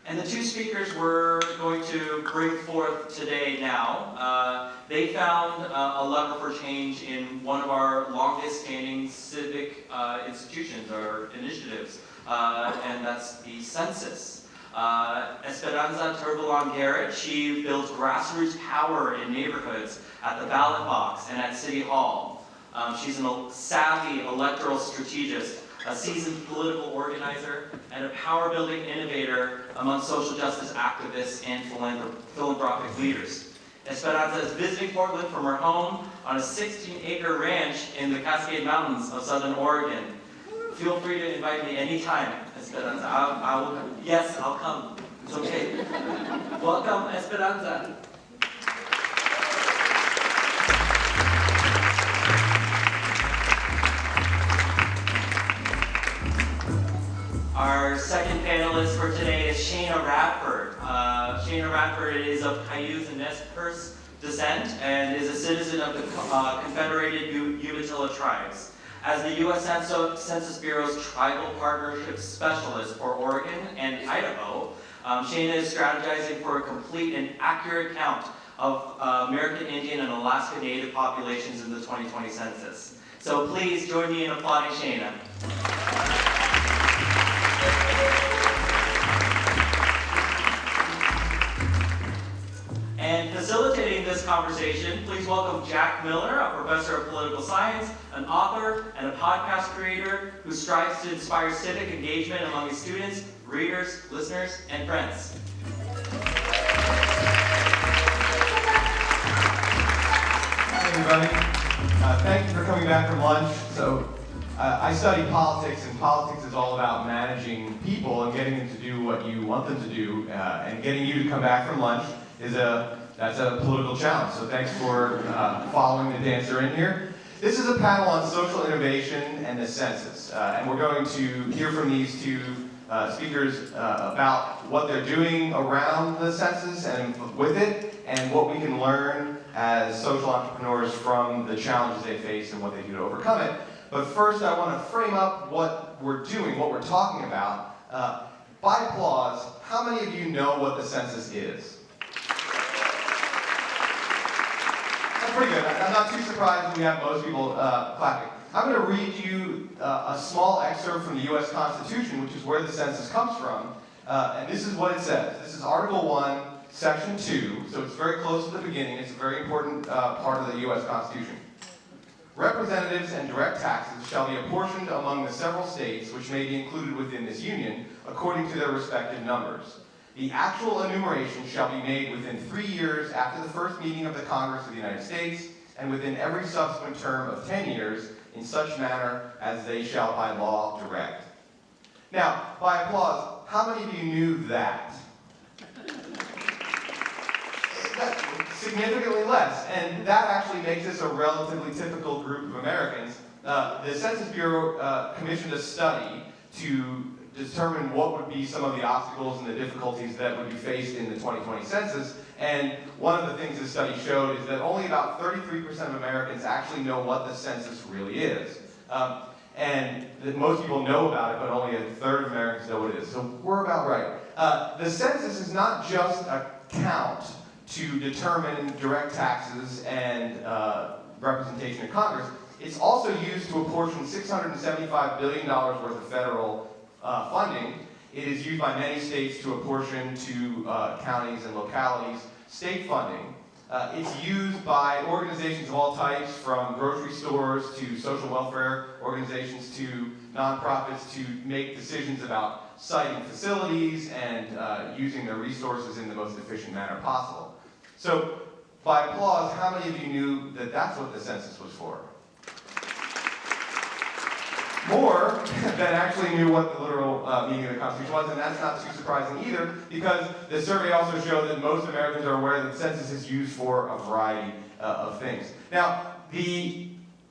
And the two speakers we're going to bring forth today now, they found a lever for change in one of our longest standing civic institutions or initiatives, and that's the census. Esperanza Tervalon-Garrett, she builds grassroots power in neighborhoods, at the ballot box, and at City Hall. She's a savvy electoral strategist, a seasoned political organizer, and a power-building innovator among social justice activists and philanthropic leaders. Esperanza is visiting Portland from her home on a 16-acre ranch in the Cascade Mountains of Southern Oregon. Feel free to invite me anytime, Esperanza. Yes, I'll come. It's okay. Welcome, Esperanza. Our second panelist for today is Shana Radford. Shana Radford is of Cayuse and Nez Perce descent and is a citizen of the Confederated Umatilla Tribes. As the U.S. Census Bureau's Tribal Partnership Specialist for Oregon and Idaho, Shana is strategizing for a complete and accurate count of American Indian and Alaska Native populations in the 2020 census. So please join me in applauding Shana. And facilitating this conversation, please welcome Jack Miller, a professor of political science, an author, and a podcast creator who strives to inspire civic engagement among his students, readers, listeners, and friends. Hi, everybody. Thank you for coming back from lunch. So, I study politics, and politics is all about managing people and getting them to do what you want them to do, and getting you to come back from lunch that's a political challenge. So thanks for following the dancer in here. This is a panel on social innovation and the census, and we're going to hear from these two speakers about what they're doing around the census and with it, and what we can learn as social entrepreneurs from the challenges they face and what they do to overcome it. But first, I want to frame up what we're doing, what we're talking about. By applause, how many of you know what the census is? That's pretty good. I'm not too surprised when we have most people clapping. I'm going to read you a small excerpt from the U.S. Constitution, which is where the census comes from. And this is what it says. This is Article 1, Section 2, so it's very close to the beginning. It's a very important part of the U.S. Constitution. Representatives and direct taxes shall be apportioned among the several states which may be included within this union according to their respective numbers. The actual enumeration shall be made within 3 years after the first meeting of the Congress of the United States and within every subsequent term of 10 years in such manner as they shall by law direct. Now, by applause, how many of you knew that? That's significantly less, and that actually makes this a relatively typical group of Americans. The Census Bureau commissioned a study to determine what would be some of the obstacles and the difficulties that would be faced in the 2020 census, and one of the things this study showed is that only about 33% of Americans actually know what the census really is. And that most people know about it, but only a third of Americans know what it is. So we're about right. The census is not just a count to determine direct taxes and representation in Congress. It's also used to apportion $675 billion worth of federal funding. It is used by many states to apportion to counties and localities state funding. It's used by organizations of all types, from grocery stores to social welfare organizations to nonprofits, to make decisions about siting facilities and using their resources in the most efficient manner possible. So, by applause, how many of you knew that that's what the census was for? More than actually knew what the literal meaning of the Constitution was, and that's not too surprising either, because the survey also showed that most Americans are aware that the census is used for a variety of things. Now, the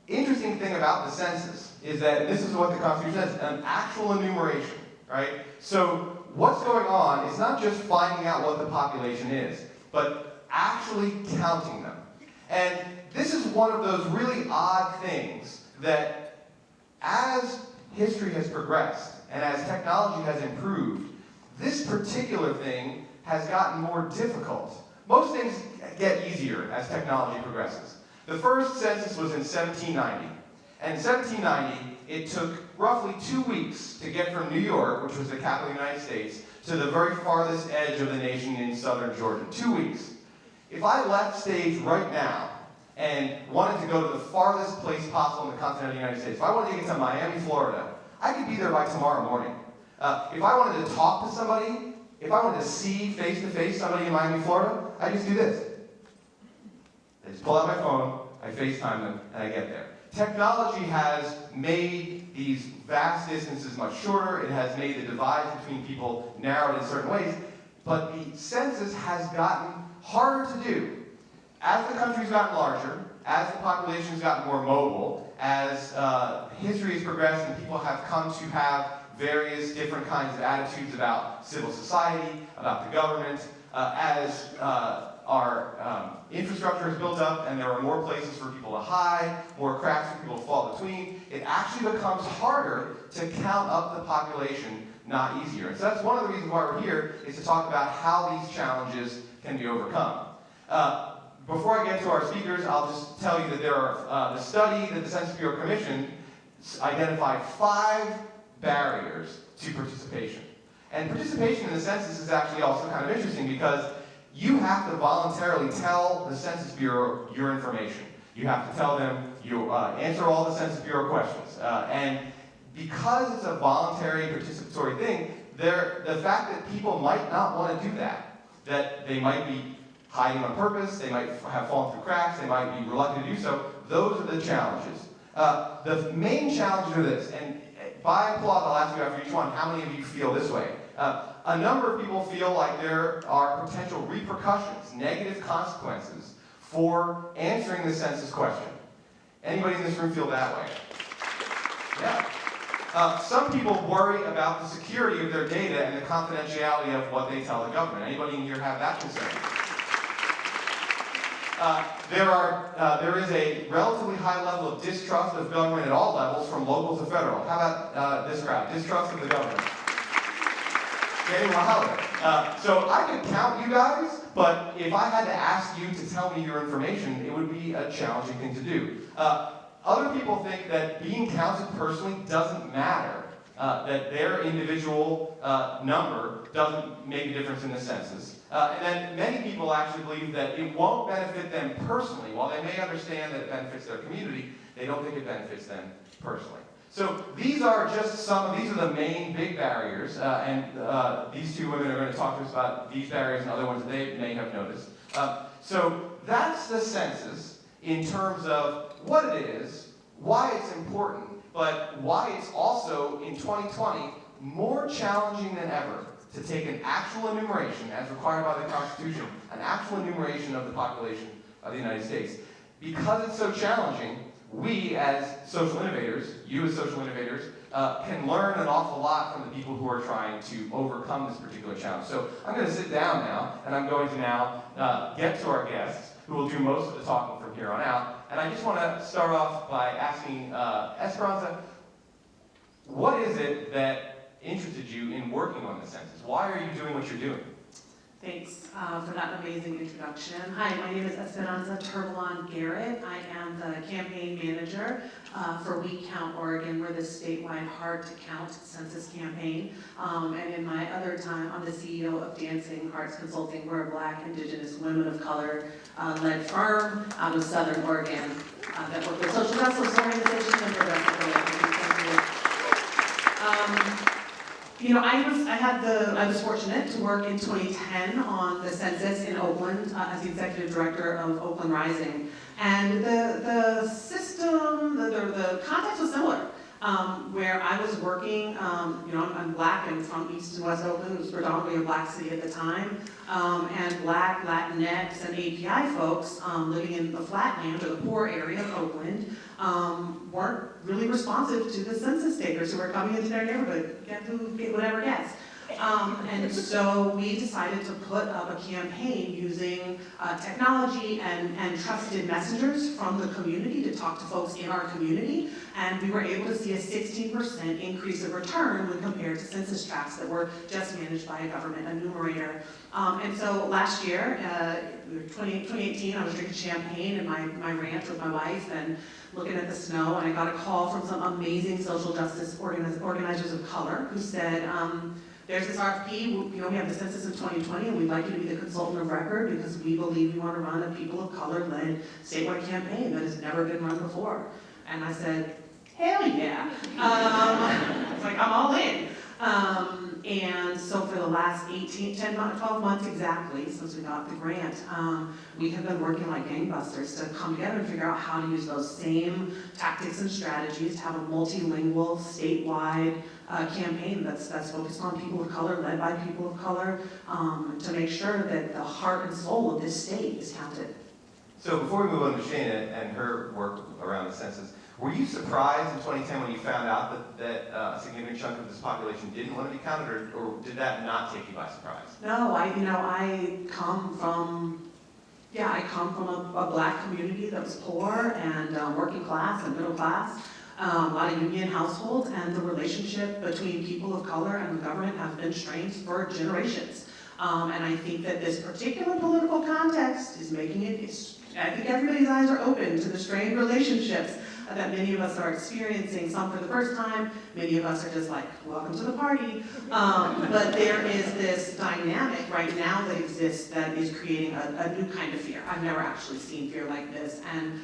interesting thing about the census is that, and this is what the Constitution says, an actual enumeration, right? So what's going on is not just finding out what the population is, but actually counting them. And this is one of those really odd things that, as history has progressed and as technology has improved, This particular thing has gotten more difficult. Most things get easier as technology progresses. The first census was in 1790. And in 1790, it took roughly 2 weeks to get from New York, which was the capital of the United States, to the very farthest edge of the nation in southern Georgia. 2 weeks. If I left stage right now and wanted to go to the farthest place possible in the continental United States, if I wanted to get to Miami, Florida, I could be there by tomorrow morning. If I wanted to talk to somebody, if I wanted to see face-to-face somebody in Miami, Florida, I just do this. I just pull out my phone, I FaceTime them, and I get there. Technology has made these vast distances much shorter. It has made the divides between people narrowed in certain ways. But the census has gotten harder to do. As the country's gotten larger, as the population's gotten more mobile, as history has progressed and people have come to have various different kinds of attitudes about civil society, about the government, as our infrastructure is built up and there are more places for people to hide, more cracks for people to fall between, it actually becomes harder to count up the population, not easier. And so that's one of the reasons why we're here, is to talk about how these challenges can be overcome. Before I get to our speakers, I'll just tell you that there are, the study that the Census Bureau commissioned identified 5 barriers to participation. And participation in the census is actually also kind of interesting because you have to voluntarily tell the Census Bureau your information. You have to tell them, you answer all the Census Bureau questions. And because it's a voluntary participatory thing, the fact that people might not want to do that they might be hiding on purpose, they might have fallen through cracks, they might be reluctant to do so, those are the challenges. The main challenges are this, and by applause I'll ask you after each one, how many of you feel this way? A number of people feel like there are potential repercussions, negative consequences for answering the census question. Anybody in this room feel that way? Yeah. Some people worry about the security of their data and the confidentiality of what they tell the government. Anybody in here have that concern? There is a relatively high level of distrust of government at all levels, from local to federal. How about this crowd? Distrust of the government. Getting louder. So I could count you guys, but if I had to ask you to tell me your information, it would be a challenging thing to do. Other people think that being counted personally doesn't matter, that their individual number doesn't make a difference in the census. And then many people actually believe that it won't benefit them personally. While they may understand that it benefits their community, they don't think it benefits them personally. So these are just these are the main big barriers, and these 2 women are going to talk to us about these barriers and other ones that they may have noticed. So that's the census in terms of what it is, why it's important, but why it's also, in 2020, more challenging than ever to take an actual enumeration, as required by the Constitution, an actual enumeration of the population of the United States. Because it's so challenging, we as social innovators, you as social innovators, can learn an awful lot from the people who are trying to overcome this particular challenge. So I'm going to sit down now, and I'm going to now get to our guests, who will do most of the talking from here on out. And I just want to start off by asking Esperanza, what is it that interested you in working on the census? Why are you doing what you're doing? Thanks for that amazing introduction. Hi, my name is Esperanza Tervalon-Garrett. I am the campaign manager for We Count Oregon. We're the statewide Hard to Count census campaign. And in my other time, I'm the CEO of Dancing Hearts Consulting. We're a Black, Indigenous, women of color led firm out of Southern Oregon that work with social justice organizations and progressive organizations. You know, I was fortunate to work in 2010 on the census in Oakland as the executive director of Oakland Rising, and the system, the context was similar. Where I was working, you know, I'm Black and from East and West Oakland. It was predominantly a Black city at the time, and Black, Latinx, and API folks living in the flatland or the poor area of Oakland weren't really responsive to the census takers who were coming into their neighborhood, get who get whatever gets. And so we decided to put up a campaign using technology and trusted messengers from the community to talk to folks in our community. And we were able to see a 16% increase of return when compared to census tracts that were just managed by a government enumerator. And so last year, 2018, I was drinking champagne in my ranch with my wife and looking at the snow, and I got a call from some amazing social justice organizers of color who said, there's this RFP, we have the census in 2020, and we'd like you to be the consultant of record because we believe we want to run a people of color-led statewide campaign that has never been run before. And I said, hell yeah. It's like, I'm all in. And so for the last 12 months exactly, since we got the grant, we have been working like gangbusters to come together and figure out how to use those same tactics and strategies to have a multilingual, statewide campaign that's focused on people of color, led by people of color, to make sure that the heart and soul of this state is counted. So before we move on to Sheena and her work around the census, were you surprised in 2010 when you found out that a significant chunk of this population didn't want to be counted, or did that not take you by surprise? No, I come from a black community that was poor and working class and middle class, a lot of union households, and the relationship between people of color and the government have been strained for generations. And I think that this particular political context is making it, I think everybody's eyes are open to the strained relationships that many of us are experiencing, some for the first time, many of us are just like, welcome to the party. But there is this dynamic right now that exists that is creating a new kind of fear. I've never actually seen fear like this. And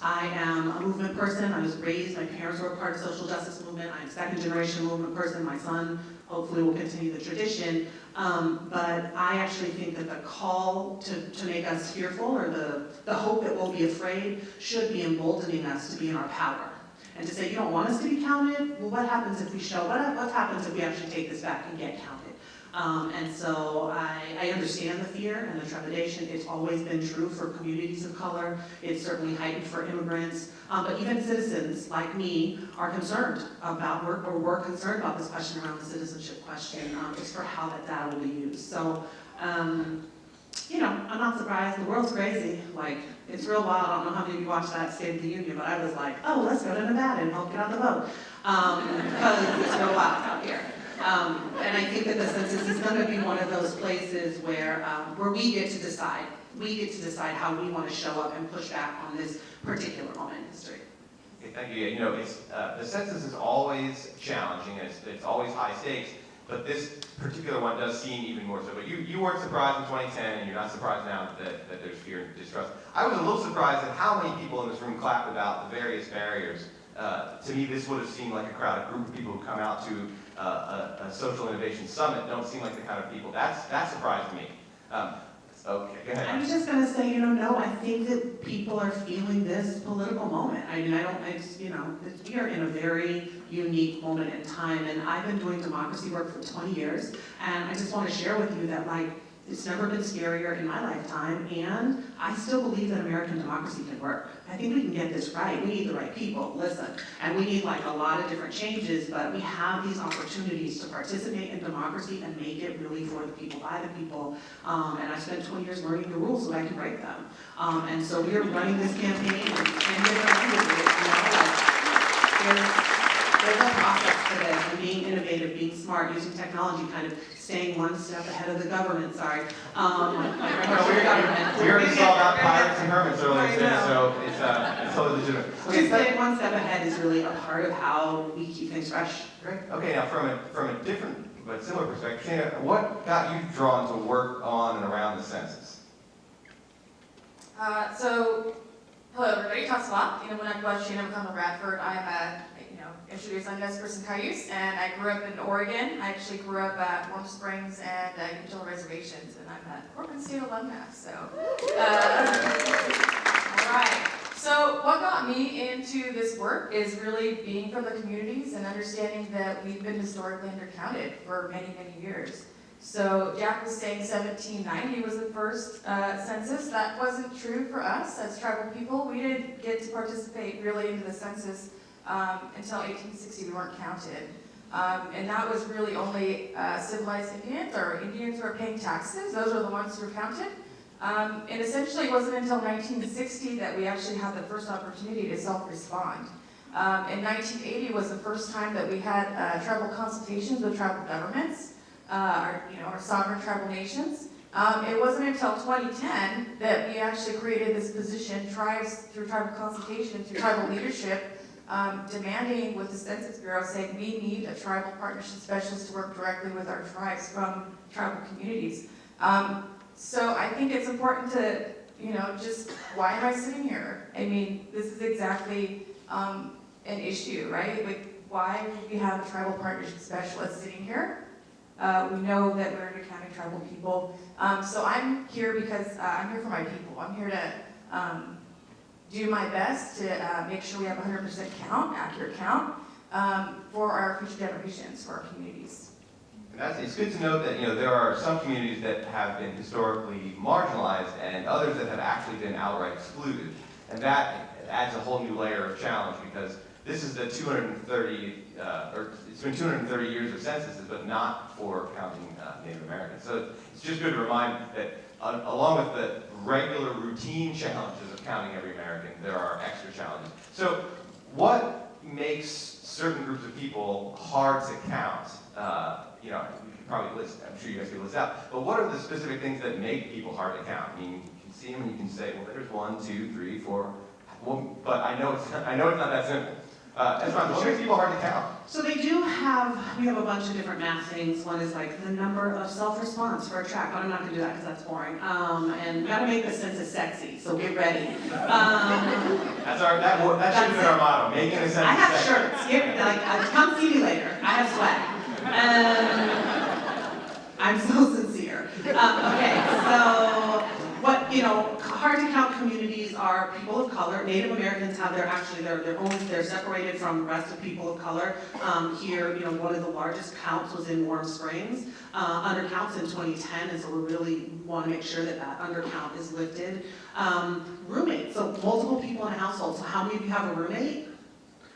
I am a movement person. I was raised, my parents were a part of the social justice movement. I'm a second generation movement person. My son hopefully will continue the tradition. But I actually think that the call to make us fearful, or the hope that we'll be afraid, should be emboldening us to be in our power. And to say, you don't want us to be counted? Well, what happens if we show? What happens if we actually take this back and get counted? And so I understand the fear and the trepidation. It's always been true for communities of color. It's certainly heightened for immigrants. But even citizens like me are concerned about, or were concerned about this question around the citizenship question, just for how that data will be used. So, I'm not surprised. The world's crazy. Like, it's real wild. I don't know how many of you watched that State of the Union, but I was like, oh, let's go to Nevada and help get on the vote. Because it's real wild out here. And I think that the census is going to be one of those places where we get to decide. We get to decide how we want to show up and push back on this particular moment in history. Okay, thank you. The census is always challenging, and it's always high stakes, but this particular one does seem even more so. But you weren't surprised in 2010, and you're not surprised now that there's fear and distrust. I was a little surprised at how many people in this room clapped about the various barriers. To me, this would have seemed like a group of people who come out to a social innovation summit don't seem like the kind of people. That surprised me. Okay, go ahead. I was just going to say, no, I think that people are feeling this political moment. We are in a very unique moment in time, and I've been doing democracy work for 20 years, and I just want to share with you that, it's never been scarier in my lifetime, and I still believe that American democracy can work. I think we can get this right. We need the right people, listen. And we need a lot of different changes, but we have these opportunities to participate in democracy and make it really for the people, by the people. And I spent 20 years learning the rules so I can break them. And so we are running this campaign and there's a process to this, and being innovative, being smart, using technology, kind of staying one step ahead of the government, sorry. We already saw about pirates and hermits earlier today, so it's totally legitimate. Okay, staying one step ahead is really a part of how we keep things fresh. Great. Okay, now from a different but similar perspective, Sheena, what got you drawn to work on and around the census? Hello everybody, Tasla. When I was Shana Radford, I'm introduced on Nez and Cayuse, and I grew up in Oregon. I actually grew up at Warm Springs and Utah reservations, and I'm a Oregon State alumna, so. All right. So what got me into this work is really being from the communities and understanding that we've been historically undercounted for many, many years. So Jack was saying 1790 was the first census. That wasn't true for us as tribal people. We didn't get to participate really into the census until 1860. We weren't counted. And that was really only civilized Indians, or Indians who were paying taxes. Those were the ones who were counted. And essentially it wasn't until 1960 that we actually had the first opportunity to self-respond. In 1980 was the first time that we had tribal consultations with tribal governments, our sovereign tribal nations. It wasn't until 2010 that we actually created this position, tribes, through tribal consultation, through tribal leadership, demanding with the Census Bureau, saying we need a tribal partnership specialist to work directly with our tribes from tribal communities. So I think it's important to, just why am I sitting here? I mean, this is exactly an issue, right? Like, why would we have a tribal partnership specialist sitting here? We know that we're undercounting tribal people. So I'm here because I'm here for my people. I'm here to do my best to make sure we have 100% count, accurate count, for our future generations, for our communities. It's good to note that there are some communities that have been historically marginalized and others that have actually been outright excluded. And that adds a whole new layer of challenge, because this is the 230, it's been 230 years of censuses, but not for counting Native Americans. So it's just good to remind that along with the regular routine challenges of counting every American, there are extra challenges. So what makes certain groups of people hard to count? You could probably list, I'm sure you guys could list out, but what are the specific things that make people hard to count? I mean, you can see them and you can say, well, there's 1, 2, 3, 4, well, but I know it's not that simple. Esperanza, what makes people hard to count? So we have a bunch of different math things. One is like the number of self-response for a track, but I'm not gonna do that because that's boring. And we gotta make the census sexy, so get ready. That should have been our motto, making the census I have sexy. shirts, come see me later, I have swag. I'm so sincere. Okay, so hard to count communities are people of color. Native Americans have they're separated from the rest of people of color. Here, one of the largest counts was in Warm Springs. Undercounts in 2010, and so we really want to make sure that undercount is lifted. Roommates, so multiple people in a household. So how many of you have a roommate?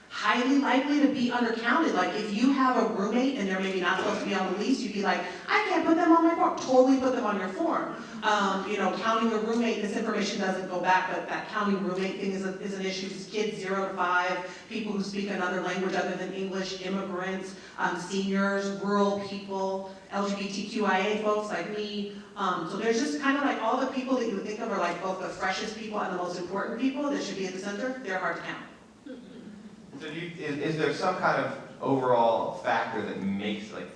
Highly likely to be undercounted. Like if you have a roommate and they're maybe not supposed to be on the lease, you'd be like, I can't put them on my form. Totally put them on your form. Counting a roommate, this information doesn't go back, but that counting roommate thing is an issue. It's kids 0 to 5, people who speak another language other than English, immigrants, seniors, rural people, LGBTQIA folks like me. So there's just kind of like all the people that you would think of are like both the freshest people and the most important people that should be at the center. They're hard to count. So is there some kind of overall factor that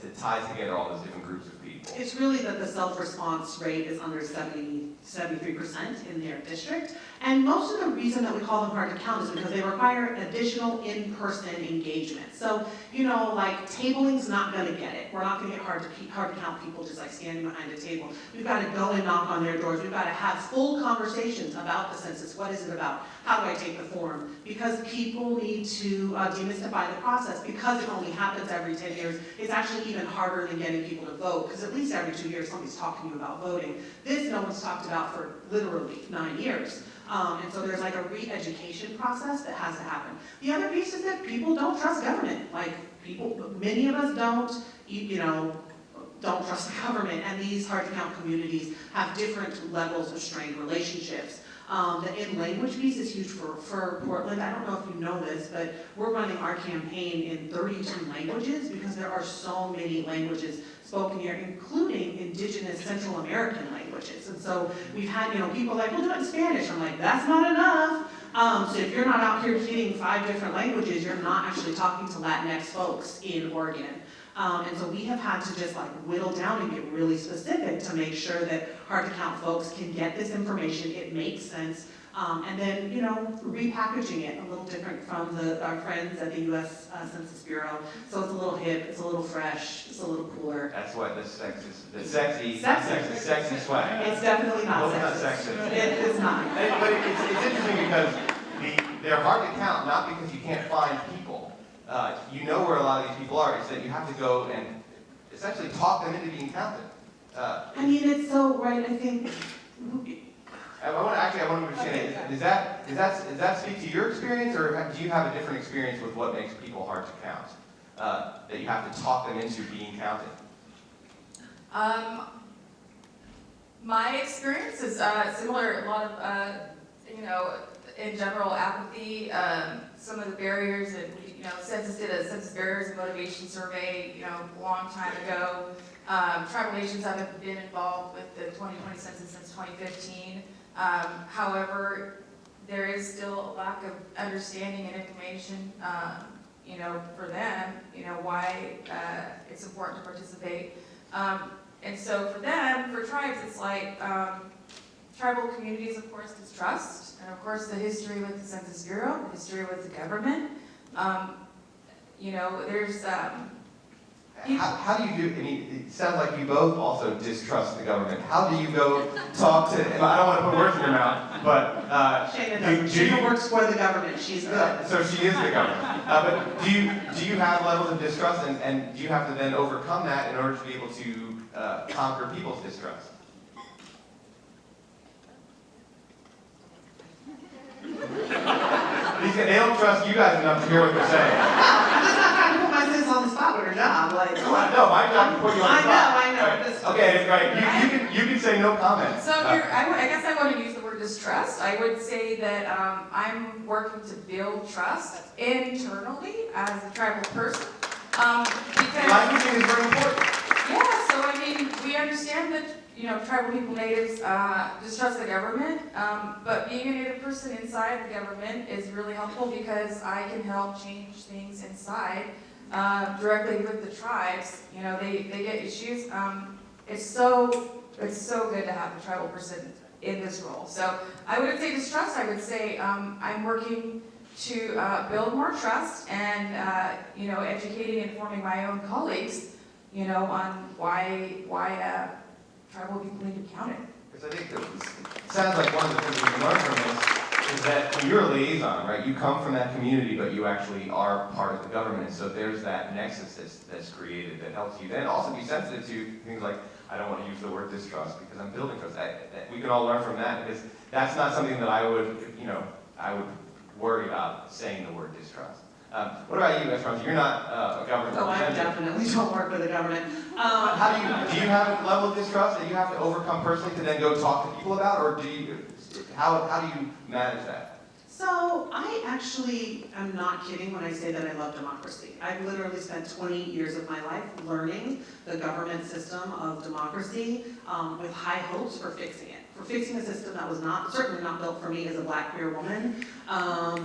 that ties together all those different groups of people? It's really that the self-response rate is under 73% in their district. And most of the reason that we call them hard to count is because they require additional in-person engagement. So, tabling's not gonna get it. We're not gonna get hard to count people just like standing behind a table. We've got to go and knock on their doors. We've got to have full conversations about the census. What is it about? How do I take the form? Because people need to demystify the process. Because it only happens every 10 years, it's actually even harder than getting people to vote, because at least every 2 years somebody's talking to you about voting. This no one's talked about for literally 9 years. And so there's like a re-education process that has to happen. The other piece is that people don't trust government. Many of us don't trust the government, and these hard to count communities have different levels of strained relationships. The in-language piece is huge for Portland. I don't know if you know this, but we're running our campaign in 32 languages because there are so many languages spoken here, including indigenous Central American languages. And so we've had, people like, we'll do it in Spanish. I'm like, that's not enough. So if you're not out here speaking 5 different languages, you're not actually talking to Latinx folks in Oregon. And so we have had to just whittle down and get really specific to make sure that hard to count folks can get this information, it makes sense, and then, repackaging it a little different from our friends at the U.S. Census Bureau. So it's a little hip, it's a little fresh, it's a little cooler. That's why the sexy swag. It's definitely not sexist. It is not. But it's interesting because they're hard to count, not because you can't find people. You know where a lot of these people are. It's that you have to go and essentially talk them into being counted. It's so right. I think. I want to understand. Does that speak to your experience, or do you have a different experience with what makes people hard to count? that you have to talk them into being counted? My experience is similar. A lot of, in general, apathy. Some of the barriers that Census did a census barriers and motivation survey, a long time ago. Tribal nations haven't been involved with the 2020 census since 2015. However, there is still a lack of understanding and information, for them, why it's important to participate. And so for them, for tribes, it's like tribal communities, of course, distrust, and of course the history with the Census Bureau, the history with the government. There's How do you do, it sounds like you both also distrust the government. How do you go talk to, and I don't want to put words in your mouth, but Sheena works for the government, she's good. So she is the government. But do you have levels of distrust, and do you have to then overcome that in order to be able to conquer people's distrust? They don't trust you guys enough to hear what they're saying. I'm just not trying to put my sis on the spot with her job. Like, No, my job is to put you on the spot. I know. Right. Okay, right. You can say no comment. So I guess I want to use the word distrust. I would say that I'm working to build trust internally as a tribal person. Because Languaging is very important. yeah, so I mean, we understand that tribal people, natives distrust the government, but being a native person inside the government is really helpful because I can help change things inside directly with the tribes. They get issues. It's so good to have a tribal person in this role. So I wouldn't say distrust. I would say I'm working to build more trust and educating and informing my own colleagues, on why tribal people need to be counted. Because I think it sounds like one of the things we can learn from this is that when you're a liaison, right, you come from that community, but you actually are part of the government. So there's that nexus that's created that helps you then also be sensitive to things like, I don't want to use the word distrust because I'm building trust. We can all learn from that because that's not something that I would worry about saying the word distrust. What about you, Esperanza? You're not a government So I representative. definitely don't work for the government. Do you have a level of distrust that you have to overcome personally to then go talk to people about, or how do you manage that? So I actually am not kidding when I say that I love democracy. I've literally spent 20 years of my life learning the government system of democracy with high hopes for fixing it. For fixing a system that was certainly not built for me as a Black queer woman,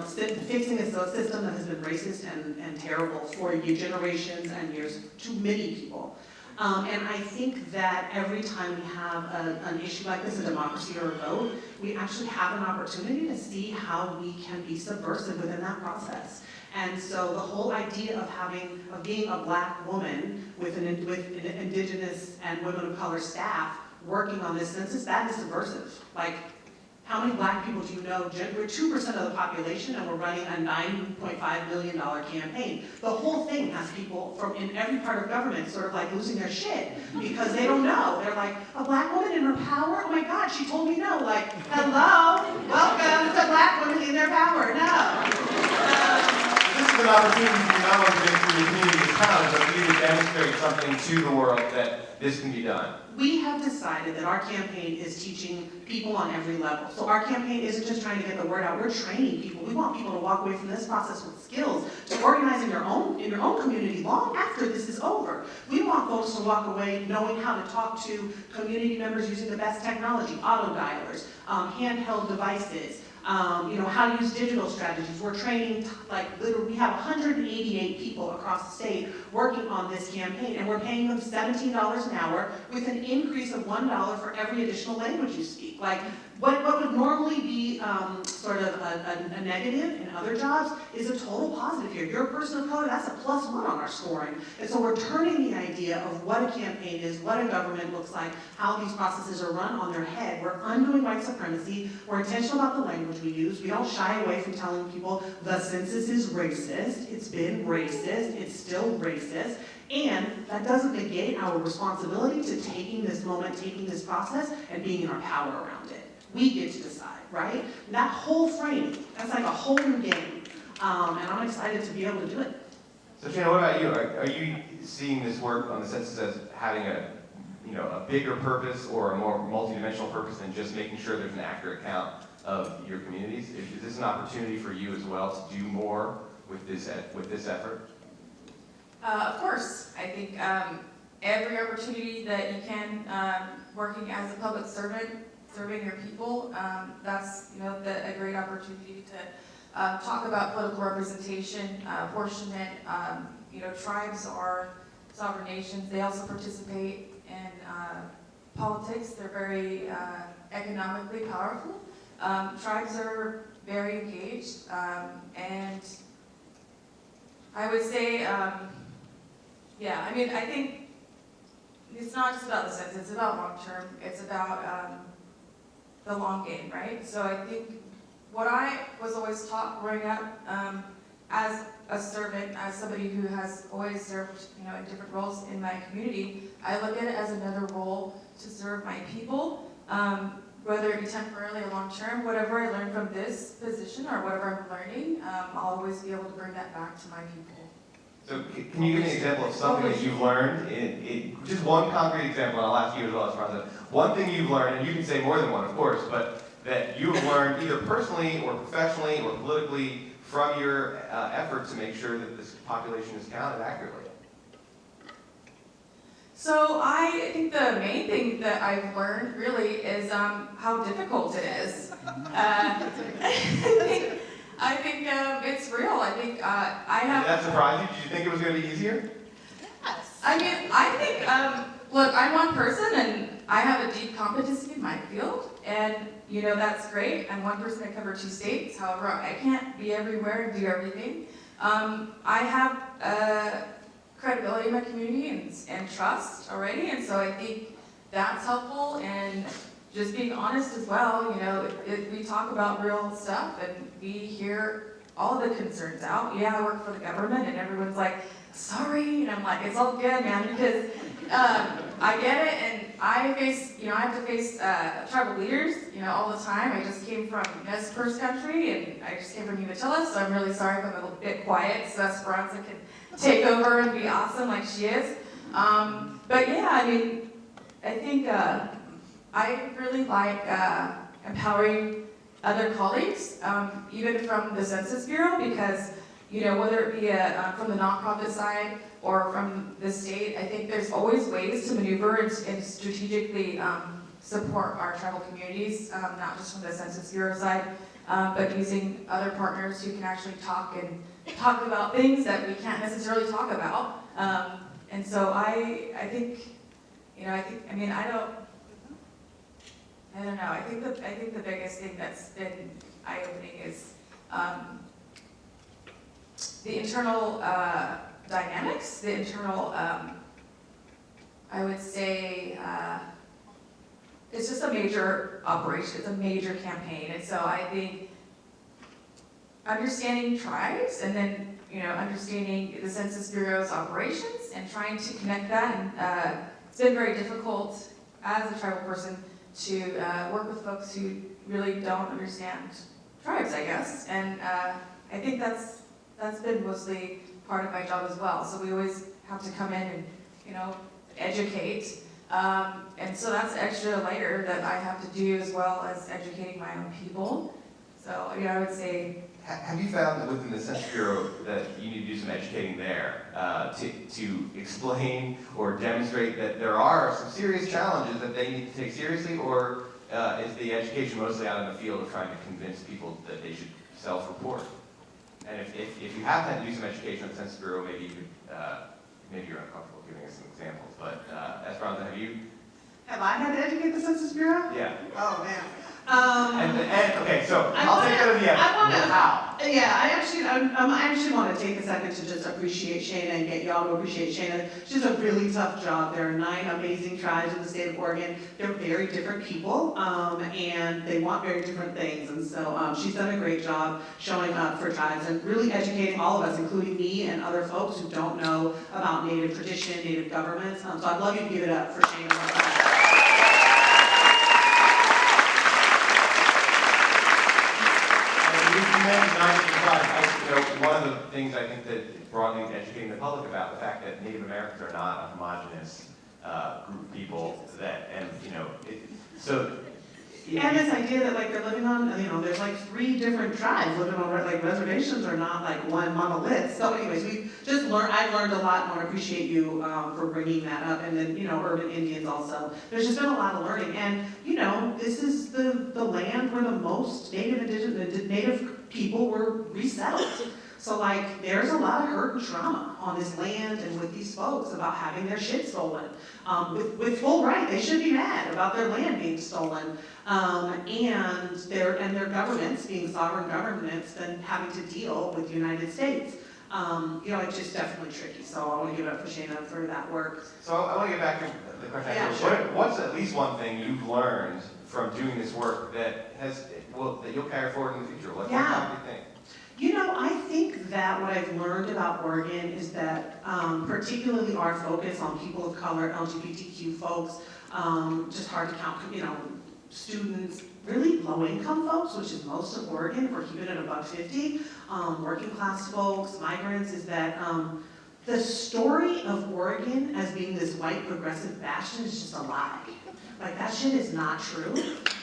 fixing a system that has been racist and terrible for generations and years to many people. And I think that every time we have an issue like this, a democracy or a vote, we actually have an opportunity to see how we can be subversive within that process. And so the whole idea of being a Black woman with indigenous and women of color staff working on this census, that is subversive. Like, how many Black people do you know? We're 2% of the population and we're running a $9.5 million campaign. The whole thing has people from in every part of government sort of like losing their shit because they don't know. They're like, a Black woman in her power? Oh my God, she told me no. Like, hello, welcome to Black women in their power. No. This is an opportunity for not only for the community to count, but for you to demonstrate something to the world that this can be done. We have decided that our campaign is teaching people on every level. So our campaign isn't just trying to get the word out, we're training people. We want people to walk away from this process with skills to organize in your own community long after this is over. We want folks to walk away knowing how to talk to community members using the best technology, auto dialers, handheld devices, how to use digital strategies. We're training, literally, we have 188 people across the state working on this campaign, and we're paying them $17 an hour with an increase of $1 for every additional language you speak. Like, what would normally be sort of a negative in other jobs is a total positive here. You're a person of color, that's a +1 on our scoring. And so we're turning the idea of what a campaign is, what a government looks like, how these processes are run on their head. We're undoing white supremacy. We're intentional about the language we use. We don't shy away from telling people the census is racist. It's been racist. It's still racist. And that doesn't negate our responsibility to taking this moment, taking this process, and being in our power around it. We get to decide, right? That whole frame, that's like a whole new game. And I'm excited to be able to do it. So Sheena, what about you? Are you seeing this work on the census as having a bigger purpose or a more multidimensional purpose than just making sure there's an accurate count of your communities? Is this an opportunity for you as well to do more with this effort? Of course, I think every opportunity that you can, working as a public servant, serving your people, that's a great opportunity to talk about political representation, apportionment. Tribes are sovereign nations. They also participate in politics. They're very economically powerful. Tribes are very engaged, and I would say, I think it's not just about the census, it's about long-term, it's about the long game, right? So I think what I was always taught growing up as a servant, as somebody who has always served, in different roles in my community, I look at it as another role to serve my people, whether it be temporarily or long-term. Whatever I learn from this position or whatever I'm learning, I'll always be able to bring that back to my people. So can you give me an example of something that you've learned? Just one concrete example, and I'll ask you as well, Esperanza. One thing you've learned, and you can say more than one, of course, but that you've learned either personally or professionally or politically from your effort to make sure that this population is counted accurately. So I think the main thing that I've learned really is how difficult it is. I think it's real. I think I have. Did that surprise you? Did you think it was going to be easier? Yes. I think, look, I'm one person and I have a deep competency in my field, and that's great. I'm one person that covers 2 states. However, I can't be everywhere and do everything. I have credibility in my community and trust already, and so I think that's helpful. And just being honest as well, we talk about real stuff and we hear all the concerns out. Yeah, I work for the government and everyone's like, sorry, and I'm like, it's all good, man, because I get it, and I have to face tribal leaders, all the time. I just came from Nez Perce country, and I just came from Umatilla, so I'm really sorry if I'm a little bit quiet, so Esperanza can take over and be awesome like she is. But yeah, I think I really like empowering other colleagues, even from the Census Bureau, because whether it be from the nonprofit side or from the state, I think there's always ways to maneuver and strategically support our tribal communities, not just from the Census Bureau side, but using other partners who can actually talk about things that we can't necessarily talk about. And so I think the biggest thing that's been eye-opening is the internal dynamics, the internal, I would say, it's just a major operation, it's a major campaign. And so I think understanding tribes and then, understanding the Census Bureau's operations and trying to connect that, and it's been very difficult as a tribal person to work with folks who really don't understand tribes, I guess. And I think that's been mostly part of my job as well. So we always have to come in and, educate. And so that's an extra layer that I have to do, as well as educating my own people. So, I would say. Have you found that within the Census Bureau that you need to do some educating there to explain or demonstrate that there are some serious challenges that they need to take seriously, or is the education mostly out in the field of trying to convince people that they should self-report? And if you have had to do some education at the Census Bureau, maybe you could, maybe you're uncomfortable giving us some examples, but Esperanza, have you? Have I had to educate the Census Bureau? Yeah. Oh, man. Okay, so I'll take that as the answer. How? Yeah, I actually want to take a second to just appreciate Sheena and get y'all to appreciate Sheena. She's a really tough job. There are 9 amazing tribes in the state of Oregon. They're very different people, and they want very different things. And so she's done a great job showing up for tribes and really educating all of us, including me and other folks who don't know about Native tradition, Native governments. So I'd love you to give it up for Sheena. one of the things I think that broadly educating the public about the fact that Native Americans are not a homogenous group of people that, and and this idea that like they're living on, there's like 3 different tribes living on, like reservations are not like one monolith. So anyways, I've learned a lot, and I want to appreciate you for bringing that up. And then, urban Indians also. There's just been a lot of learning. And, this is the land where the most native people were resettled. So like, there's a lot of hurt and trauma on this land and with these folks about having their shit stolen. With full right, they should be mad about their land being stolen. And their governments, being sovereign governments, then having to deal with the United States. It's just definitely tricky. So I want to give it up for Sheena for that work. So I want to get back to the question. Yeah, sure. What's at least one thing you've learned from doing this work that you'll carry forward in the future? What do you think? I think that what I've learned about Oregon is that particularly our focus on people of color, LGBTQ folks, just hard to count, students, really low-income folks, which is most of Oregon, we're keeping it above 50, working class folks, migrants, is that the story of Oregon as being this white progressive bastion is just a lie. Like, that shit is not true.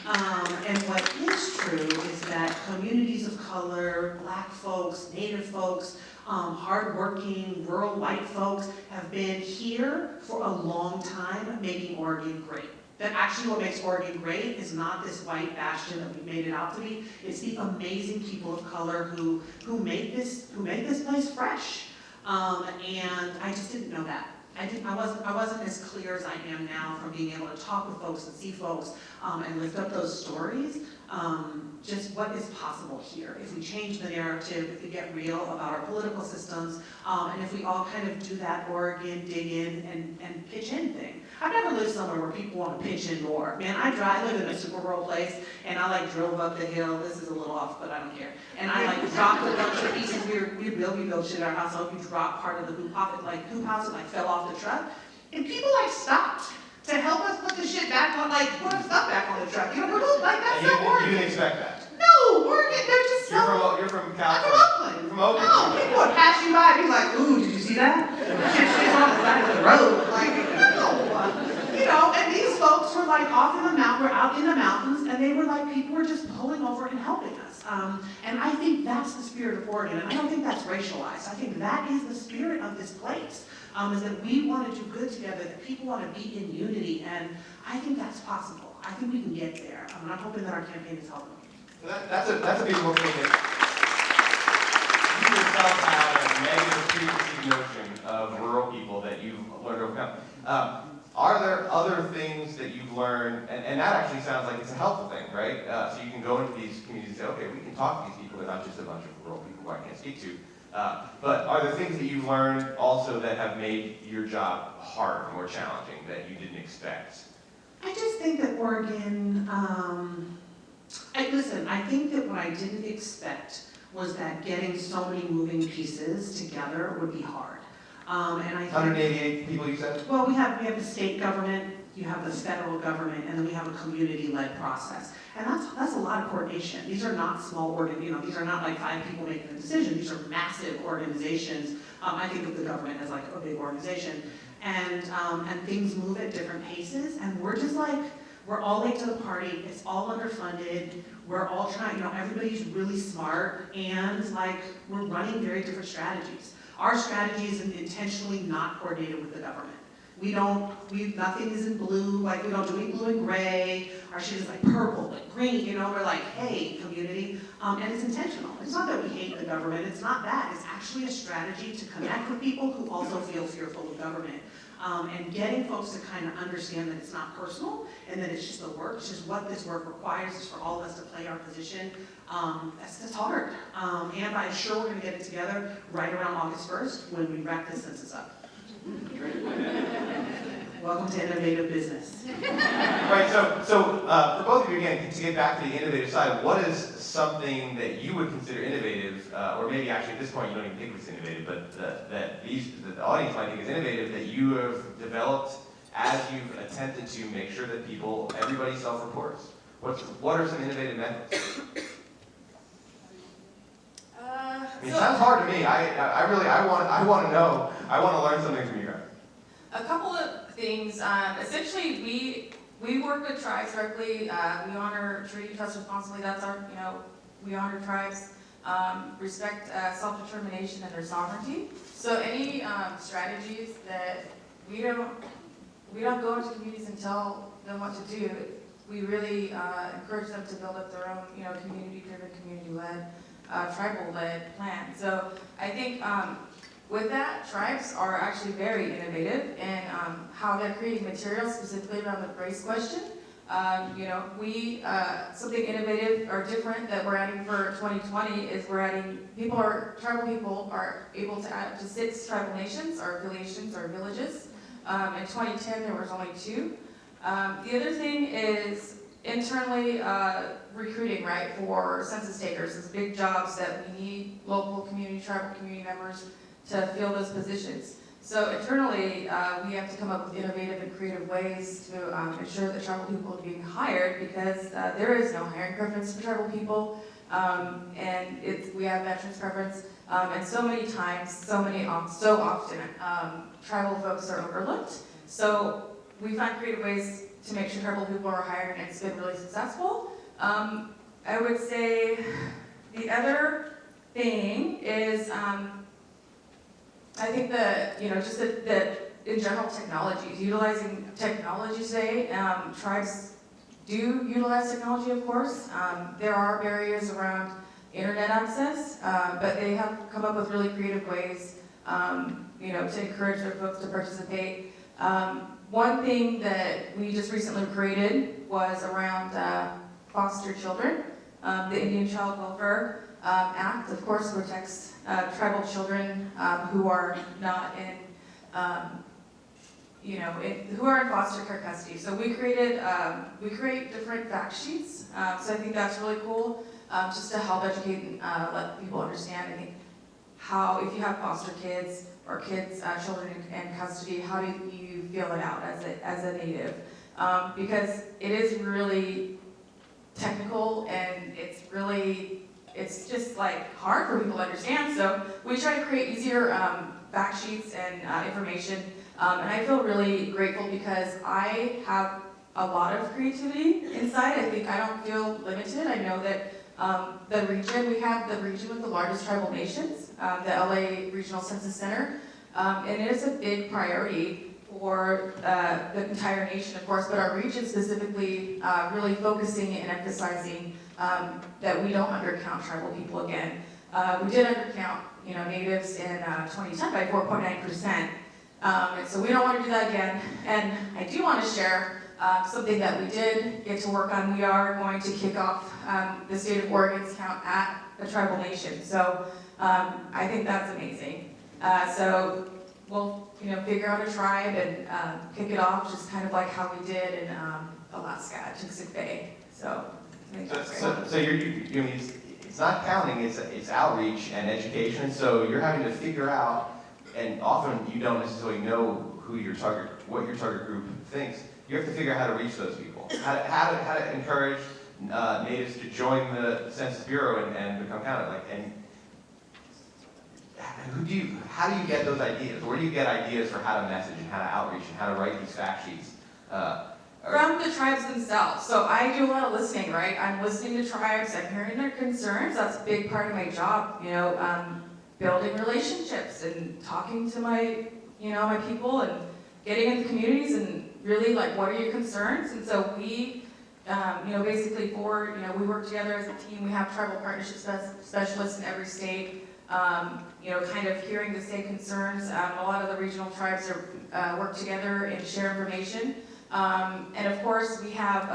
And what is true is that communities of color, Black folks, Native folks, hardworking, rural white folks have been here for a long time making Oregon great. That actually what makes Oregon great is not this white bastion that we made it out to be. It's the amazing people of color who make this place fresh. And I just didn't know that. I wasn't as clear as I am now from being able to talk with folks and see folks and lift up those stories. Just what is possible here if we change the narrative, if we get real about our political systems, and if we all kind of do that Oregon dig in and pitch in thing. I've never lived somewhere where people want to pitch in more. Man, I live in a super rural place, and I like drove up the hill. This is a little off, but I don't care. And I like dropped a bunch of pieces. We built shit in our house. So if you drop part of the hoop house, it like fell off the truck, and people like stopped to help us put the shit back on, like put our stuff back on the truck. That's not Oregon. You didn't expect that. No, Oregon, they're just so. You're from California. I'm from Oakland. From Oakland. No, people would pass you by and be like, ooh, did you see that? She's on the side of the road. Like, no. And these folks were like off in the mountain, we're out in the mountains, and they were like, people were just pulling over and helping us. And I think that's the spirit of Oregon, and I don't think that's racialized. I think that is the spirit of this place, is that we want to do good together, that people want to be in unity, and I think that's possible. I think we can get there. I'm hoping that our campaign is helping. That's a beautiful thing that you yourself have a negative preconceived notion of rural people that you've learned to overcome. Are there other things that you've learned, and that actually sounds like it's a helpful thing, right? So you can go into these communities and say, okay, we can talk to these people, they're not just a bunch of rural people who I can't speak to. But are there things that you've learned also that have made your job hard, more challenging, that you didn't expect? I just think that Oregon, I think that what I didn't expect was that getting so many moving pieces together would be hard. And I think, 188 people you said? Well, we have the state government, you have the federal government, and then we have a community-led process. And that's a lot of coordination. These are not small these are not like 5 people making a decision. These are massive organizations. I think of the government as like a big organization. And things move at different paces, and we're just like, we're all late to the party, it's all underfunded, we're all trying, everybody's really smart, and like, we're running very different strategies. Our strategy is intentionally not coordinated with the government. Nothing is in blue, like we don't do any blue and gray, our shit is like purple, like green, we're like, hey, community, and it's intentional. It's not that we hate the government, it's not that, it's actually a strategy to connect with people who also feel fearful of government. And getting folks to kind of understand that it's not personal and that it's just the work, it's just what this work requires is for all of us to play our position. That's hard. And I'm sure we're going to get it together right around August 1st when we wrap this census up. Welcome to innovative business. Right, so for both of you, again, to get back to the innovative side, what is something that you would consider innovative, or maybe actually at this point you don't even think it's innovative, but that the audience might think is innovative, that you have developed as you've attempted to make sure that everybody self-reports? What are some innovative methods? I mean, it sounds hard to me. I really want to know. I want to learn something from you guys. A couple of things. Essentially, we work with tribes directly. We honor treaty trust responsibly. That's our, we honor tribes, respect self-determination and their sovereignty. So any strategies that we don't go into communities and tell them what to do. We really encourage them to build up their own, community-driven, community-led, tribal-led plan. So I think with that, tribes are actually very innovative in how they're creating materials specifically around the race question. Something innovative or different that we're adding for 2020 is we're adding, tribal people are able to add up to 6 tribal nations or affiliations or villages. In 2010, there was only 2. The other thing is internally recruiting, right, for census takers. There's big jobs that we need local community, tribal community members to fill those positions. So internally, we have to come up with innovative and creative ways to ensure that tribal people are being hired, because there is no hiring preference for tribal people, and we have veterans preference, and so many times, so often, tribal folks are overlooked. So we find creative ways to make sure tribal people are hired, and it's been really successful. I would say the other thing is, I think that, just that in general technology, utilizing technology today, tribes do utilize technology, of course. There are barriers around internet access, but they have come up with really creative ways, to encourage their folks to participate. One thing that we just recently created was around foster children. The Indian Child Welfare Act, of course, protects tribal children who are not in, who are in foster care custody. So we create different fact sheets. So I think that's really cool, just to help educate and let people understand. I think if you have foster kids or children in custody, how do you feel it out as a native? Because it is really technical, and it's just like hard for people to understand. So we try to create easier fact sheets and information. And I feel really grateful because I have a lot of creativity inside. I think I don't feel limited. I know that we have the region with the largest tribal nations, the LA Regional Census Center. And it is a big priority for the entire nation, of course, but our region specifically really focusing and emphasizing that we don't undercount tribal people again. We did undercount, natives in 2010 by 4.9%. And so we don't want to do that again. And I do want to share something that we did get to work on. We are going to kick off the state of Oregon's count at a tribal nation. So I think that's amazing. So we'll, figure out a tribe and kick it off, just kind of like how we did in Alaska at Chesapeake Bay. So I think that's great. So it's not counting, it's outreach and education. So you're having to figure out, and often you don't necessarily know what your target group thinks. You have to figure out how to reach those people, how to encourage natives to join the Census Bureau and become counted. How do you get those ideas? Where do you get ideas for how to message and how to outreach and how to write these fact sheets? From the tribes themselves. So I do a lot of listening, right? I'm listening to tribes, I'm hearing their concerns. That's a big part of my job, building relationships and talking to my people and getting into communities and really what are your concerns? And so we, basically we work together as a team. We have tribal partnership specialists in every state, kind of hearing the same concerns. A lot of the regional tribes work together and share information. And of course, we have,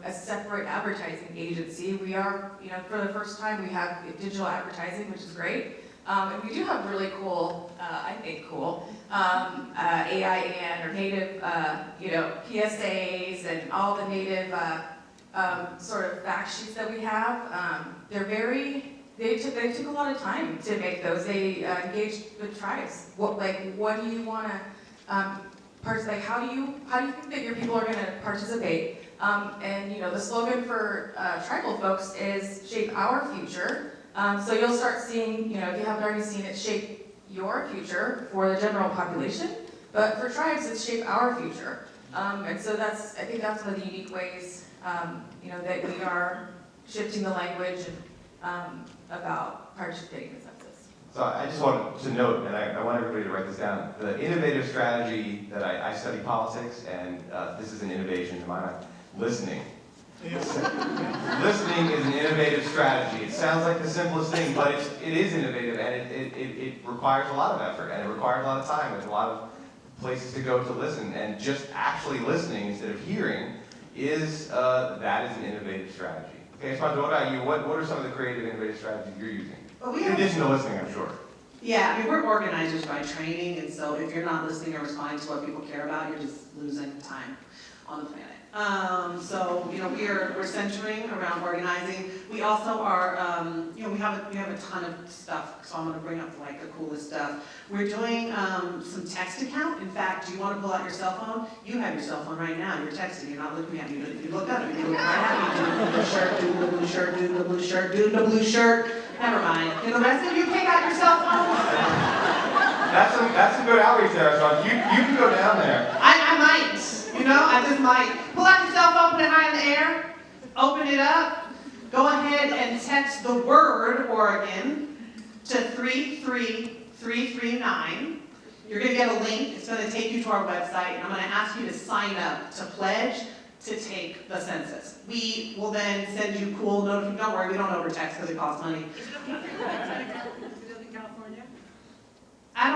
a separate advertising agency. We are, for the first time, we have digital advertising, which is great. And we do have really cool, I think cool, AIN or native, PSAs and all the native sort of fact sheets that we have. They took a lot of time to make those. They engaged with tribes. What do you want to, how do you think that your people are going to participate? And the slogan for tribal folks is shape our future. So you'll start seeing, if you haven't already seen it, shape your future for the general population, but for tribes, it's shape our future. And so I think that's one of the unique ways, that we are shifting the language about participating in the census. So I just wanted to note, and I want everybody to write this down, the innovative strategy that I study politics, and this is an innovation in my mind, listening. Listening is an innovative strategy. It sounds like the simplest thing, but it is innovative, and it requires a lot of effort, and it requires a lot of time. There's a lot of places to go to listen, and just actually listening instead of hearing that is an innovative strategy. Okay, Esperanza, what about you? What are some of the creative, innovative strategies you're using? Well, In addition to listening, I'm sure. Yeah, I mean, we're organizers by training, and so if you're not listening or responding to what people care about, you're just losing time on the planet. So we're centering around organizing. We also are, we have a ton of stuff. So I'm going to bring up like the coolest stuff. We're doing some text account. In fact, do you want to pull out your cell phone? You have your cell phone right now. You're texting. You're not looking at me. You look at it. You look right at me. Do the blue shirt. Do the blue shirt. Do the blue shirt. Do the blue shirt. Never mind. And the rest of you take out your cell phone. That's some good outreach there, Sean. You can go down there. I might. I just might. Pull out your cell phone, put it high in the air, open it up, go ahead and text the word Oregon to 33339. You're going to get a link. It's going to take you to our website, and I'm going to ask you to sign up to pledge to take the census. We will then send you cool notifications. Don't worry, we don't over text because it costs money. Is it in California? I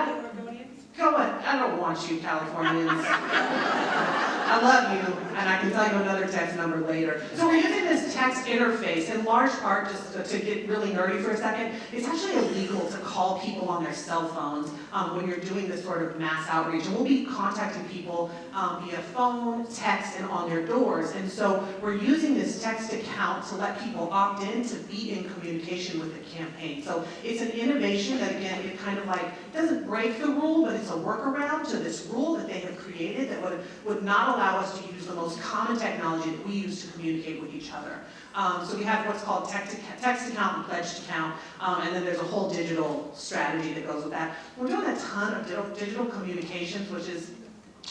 don't want you, Californians. I love you, and I can tell you another text number later. So we're using this text interface in large part, just to get really nerdy for a second. It's actually illegal to call people on their cell phones when you're doing this sort of mass outreach. And we'll be contacting people via phone, text, and on their doors. And so we're using this text account to let people opt in to be in communication with the campaign. So it's an innovation that, again, it kind of like doesn't break the rule, but it's a workaround to this rule that they have created that would not allow us to use the most common technology that we use to communicate with each other. So we have what's called text account and pledged account, and then there's a whole digital strategy that goes with that. We're doing a ton of digital communications,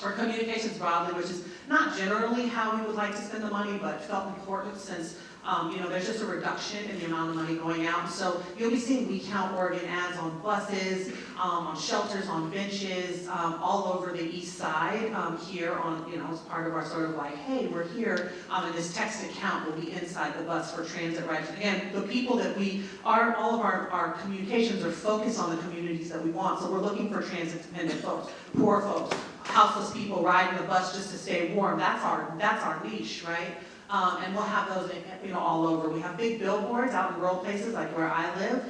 or communications broadly, which is not generally how we would like to spend the money, but felt important since there's just a reduction in the amount of money going out. So you'll be seeing We Count Oregon ads on buses, on shelters, on benches, all over the east side here on, as part of our sort of like, hey, we're here, and this text account will be inside the bus for transit rights. Again, the people that all of our communications are focused on the communities that we want. So we're looking for transit-dependent folks, poor folks, houseless people riding the bus just to stay warm. That's our niche, right? And we'll have those, all over. We have big billboards out in rural places like where I live.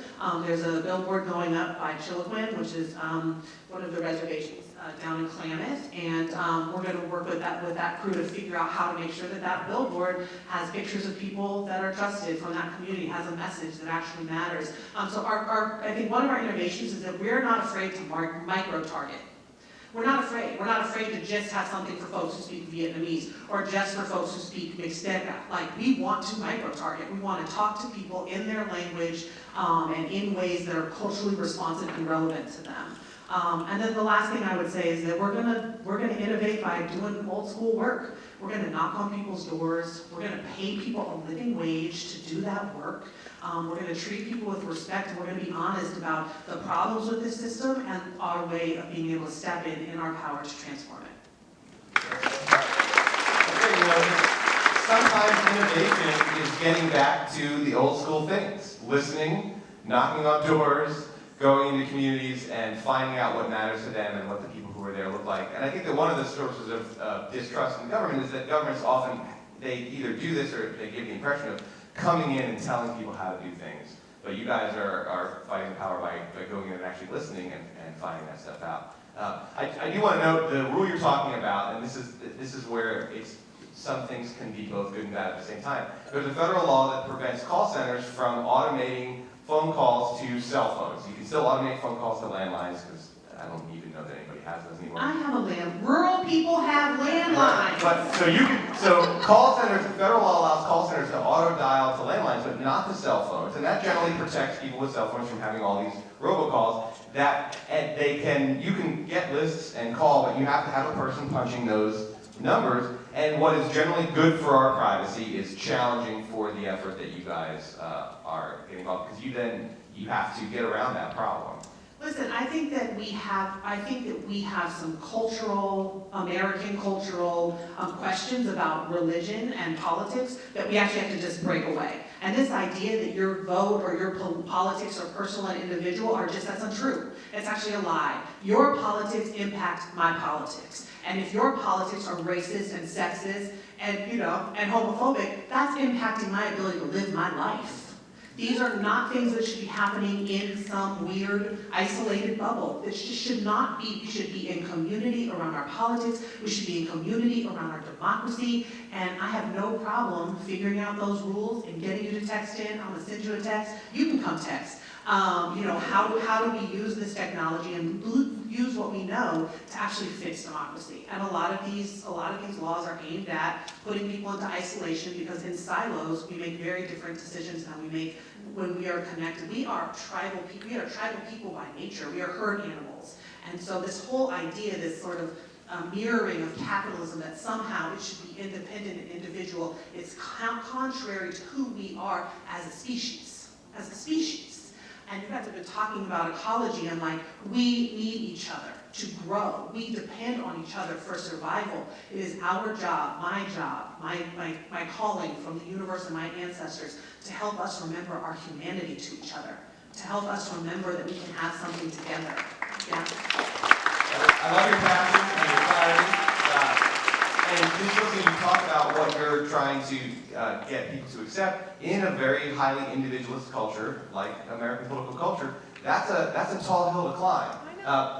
There's a billboard going up by Chiloquin, which is one of the reservations down in Klamath, and we're going to work with that crew to figure out how to make sure that billboard has pictures of people that are trusted from that community, has a message that actually matters. So I think one of our innovations is that we're not afraid to micro-target. We're not afraid. We're not afraid to just have something for folks who speak Vietnamese or just for folks who speak Mixteca. Like, we want to micro-target. We want to talk to people in their language and in ways that are culturally responsive and relevant to them. And then the last thing I would say is that we're gonna innovate by doing old school work. We're gonna knock on people's doors. We're gonna pay people a living wage to do that work. We're going to treat people with respect, and we're going to be honest about the problems with this system and our way of being able to step in our power to transform it. Okay, sometimes innovation is getting back to the old school things. Listening, knocking on doors, going into communities, and finding out what matters to them and what the people who are there look like. And I think that one of the sources of distrust in government is that governments often, they either do this or they give the impression of coming in and telling people how to do things. But you guys are fighting the power by going in and actually listening and finding that stuff out. I do want to note the rule you're talking about, and this is where some things can be both good and bad at the same time. There's a federal law that prevents call centers from automating phone calls to cell phones. You can still automate phone calls to landlines because I don't even know that anybody has those anymore. I have a rural people have landlines. But so call centers, federal law allows call centers to auto dial to landlines, but not to cell phones, and that generally protects people with cell phones from having all these robocalls. And you can get lists and call, but you have to have a person punching those numbers. And what is generally good for our privacy is challenging for the effort that you guys are getting involved, because you have to get around that problem. Listen, I think that we have some American cultural questions about religion and politics that we actually have to just break away. And this idea that your vote or your politics are personal and individual that's untrue. It's actually a lie. Your politics impact my politics. And if your politics are racist and sexist and homophobic, that's impacting my ability to live my life. These are not things that should be happening in some weird, isolated bubble. This just should not be. We should be in community around our politics. We should be in community around our democracy. And I have no problem figuring out those rules and getting you to text in. I'm gonna send you a text. You can come text. How do we use this technology and use what we know to actually fix democracy? And a lot of these laws are aimed at putting people into isolation, because in silos we make very different decisions than we make when we are connected. We are tribal people. We are tribal people by nature. We are herd animals. And so this whole idea, this sort of mirroring of capitalism, that somehow it should be independent and individual, is contrary to who we are as a species. And you guys have been talking about ecology, and we need each other to grow. We depend on each other for survival. It is our job, my calling from the universe and my ancestors, to help us remember our humanity to each other, to help us remember that we can have something together. Yeah. I love your passion and your clarity. And just listening you talk about what you're trying to get people to accept in a very highly individualist culture, like American political culture, that's a tall hill to climb.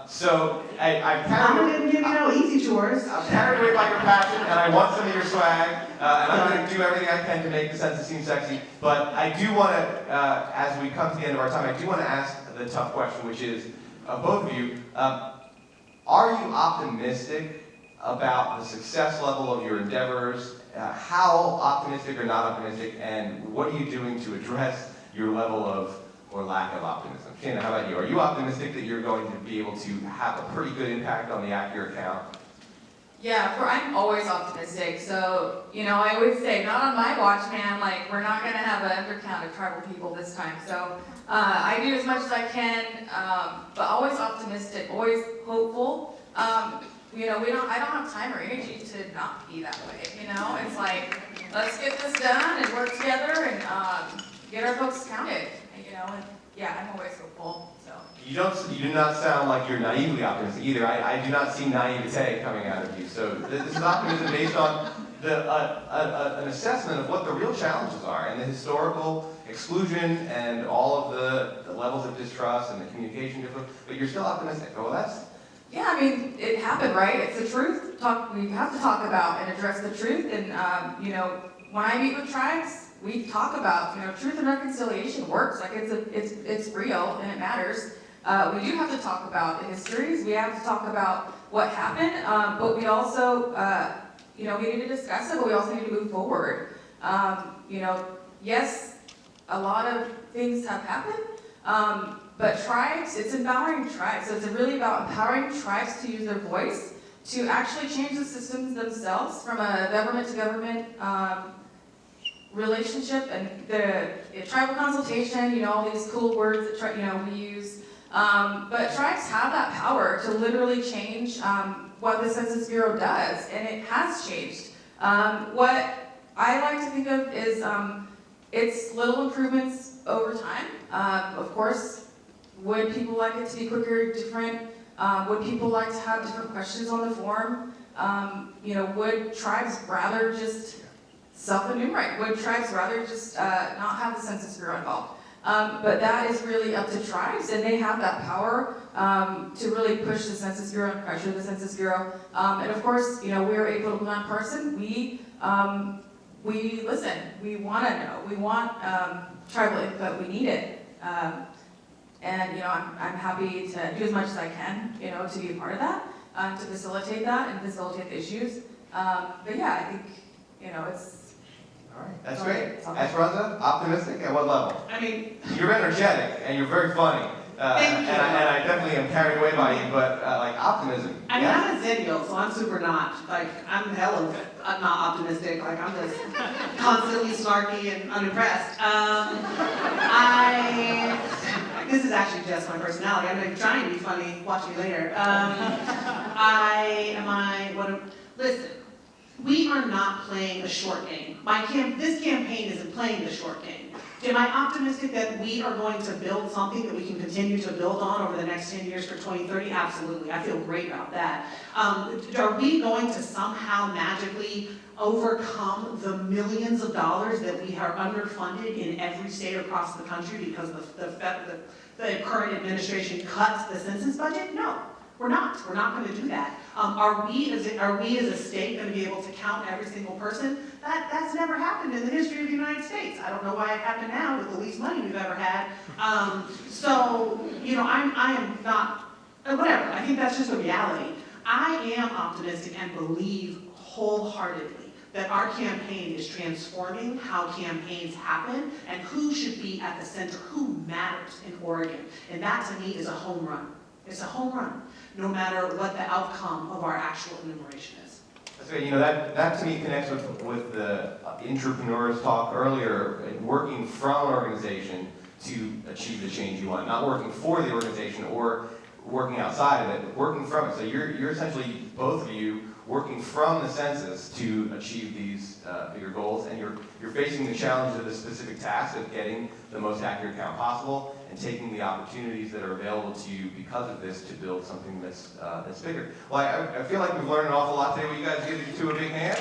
So I'm going to give you easy chores. I'm carried away by your passion, and I want some of your swag, and I'm going to do everything I can to make the census seem sexy. But I do want to, as we come to the end of our time, I do want to ask the tough question, which is, both of you, are you optimistic about the success level of your endeavors? How optimistic or not optimistic, and what are you doing to address your level of, or lack of optimism? Shana, how about you? Are you optimistic that you're going to be able to have a pretty good impact on the accurate count? Yeah, I'm always optimistic. So, I would say, not on my watch, man, we're not going to have an undercounted tribal people this time. So, I do as much as I can, but always optimistic, always hopeful. I don't have time or energy to not be that way, It's let's get this done and work together and get our folks counted, and yeah, I'm always hopeful, so. You do not sound like you're naively optimistic either. I do not see naivete coming out of you. So this is optimism based on an assessment of what the real challenges are, and the historical exclusion and all of the levels of distrust and the communication difficulty, but you're still optimistic. Well, that's... Yeah, it happened, right? It's the truth. We have to talk about and address the truth. And, when I meet with tribes, we talk about, truth and reconciliation works. It's real and it matters. We do have to talk about the histories. We have to talk about what happened, but we also, we need to discuss it, but we also need to move forward. Yes, a lot of things have happened, but tribes, it's empowering tribes. So it's really about empowering tribes to use their voice, to actually change the systems themselves from a government to government relationship, and the tribal consultation, all these cool words that we use. But tribes have that power to literally change what the Census Bureau does, and it has changed. What I like to think of is it's little improvements over time. Of course, would people like it to be quicker, different? Would people like to have different questions on the form? Would tribes rather just self-enumerate? Would tribes rather just not have the Census Bureau involved? But that is really up to tribes, and they have that power to really push the Census Bureau and pressure the Census Bureau. And of course, we are a political nonpartisan. We listen. We want to know. We want tribal input. We need it. And, I'm happy to do as much as I can, to be a part of that, to facilitate that and facilitate the issues. But yeah, I think, it's. All right, that's great. Esperanza, optimistic at what level? I mean, You're energetic and you're very funny. Thank you. And I definitely am carried away by you, but like optimism. I mean, Yeah? I'm a Zennial, so I'm super not. Like, I'm hella not optimistic. Like, I'm just constantly snarky and unimpressed. This is actually just my personality. I'm trying to be funny. Watch me later. Listen, we are not playing a short game. This campaign isn't playing the short game. Am I optimistic that we are going to build something that we can continue to build on over the next 10 years for 2030? Absolutely. I feel great about that. Are we going to somehow magically overcome the millions of dollars that we are underfunded in every state across the country because the current administration cuts the census budget? No. We're not. We're not going to do that. Are we as a state going to be able to count every single person? That's never happened in the history of the United States. I don't know why it happened now with the least money we've ever had. I am not, whatever. I think that's just a reality. I am optimistic and believe wholeheartedly that our campaign is transforming how campaigns happen and who should be at the center, who matters in Oregon. And that to me is a home run. It's a home run, no matter what the outcome of our actual enumeration is. That's great. That to me connects with the entrepreneurs talk earlier, working from an organization to achieve the change you want, not working for the organization or working outside of it, but working from it. So you're essentially, both of you, working from the census to achieve these bigger goals, and you're facing the challenge of the specific task of getting the most accurate count possible and taking the opportunities that are available to you because of this to build something that's bigger. Well, I feel like we've learned an awful lot today. Will you guys give these two a big hand?